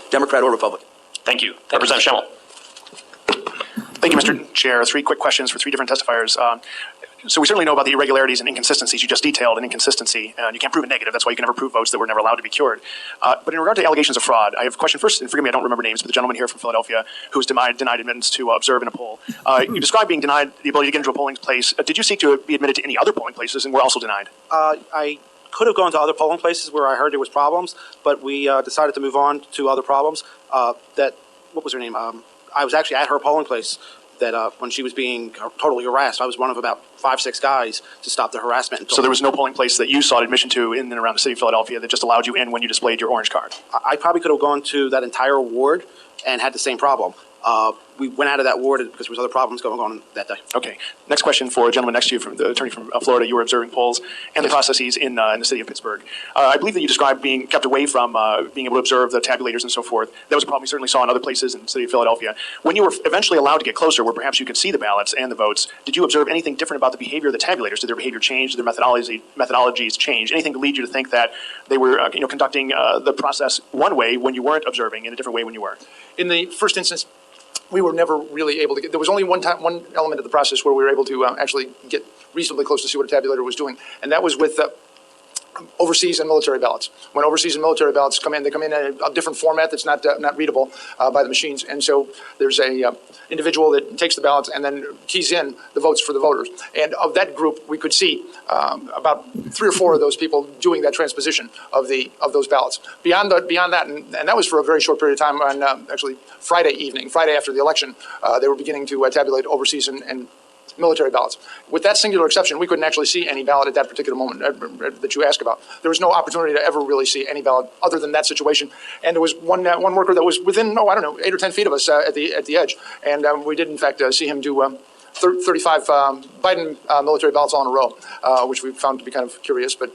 Democrat or Republican. Thank you. Representative Schemmel. Thank you, Mr. Chair. Three quick questions for three different testifiers. So we certainly know about the irregularities and inconsistencies. You just detailed an inconsistency, and you can't prove a negative. That's why you can never prove votes that were never allowed to be cured. But in regard to allegations of fraud, I have a question first, and forgive me, I don't remember names, but the gentleman here from Philadelphia who was denied admittance to observe in a poll. You described being denied the ability to get into a polling place. Did you seek to be admitted to any other polling places and were also denied? I could have gone to other polling places where I heard there was problems, but we decided to move on to other problems. What was her name? I was actually at her polling place that when she was being totally harassed. I was one of about 5-6 guys to stop the harassment. So there was no polling place that you sought admission to in and around the city of Philadelphia that just allowed you in when you displayed your orange card? I probably could have gone to that entire ward and had the same problem. We went out of that ward because there was other problems going on that day. Okay. Next question for a gentleman next to you, from the attorney from Florida. You were observing polls and the processes in the city of Pittsburgh. I believe that you described being kept away from being able to observe the tabulators and so forth. That was a problem you certainly saw in other places in the city of Philadelphia. When you were eventually allowed to get closer, where perhaps you could see the ballots and the votes, did you observe anything different about the behavior of the tabulators? Did their behavior change? Did their methodologies change? Anything to lead you to think that they were conducting the process one way when you weren't observing, in a different way when you were? In the first instance, we were never really able to get, there was only one element of the process where we were able to actually get reasonably close to see what a tabulator was doing, and that was with overseas and military ballots. When overseas and military ballots come in, they come in a different format that's not readable by the machines, and so there's a individual that takes the ballots and then keys in the votes for the voters. And of that group, we could see about 3 or 4 of those people doing that transposition of those ballots. Beyond that, and that was for a very short period of time. On actually Friday evening, Friday after the election, they were beginning to tabulate overseas and military ballots. With that singular exception, we couldn't actually see any ballot at that particular moment that you ask about. There was no opportunity to ever really see any ballot other than that situation. And there was one worker that was within, 8 or 10 feet of us at the edge. And we did, in fact, see him do 35 Biden military ballots all in a row, which we found to be kind of curious. But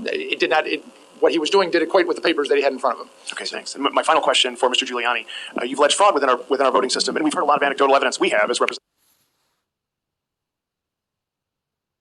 it did not. What he was doing did equate with the papers that he had in front of him. Okay, thanks. And my final question for Mr. Giuliani. You've alleged fraud within our voting system, and we've heard a lot of anecdotal evidence we have as representatives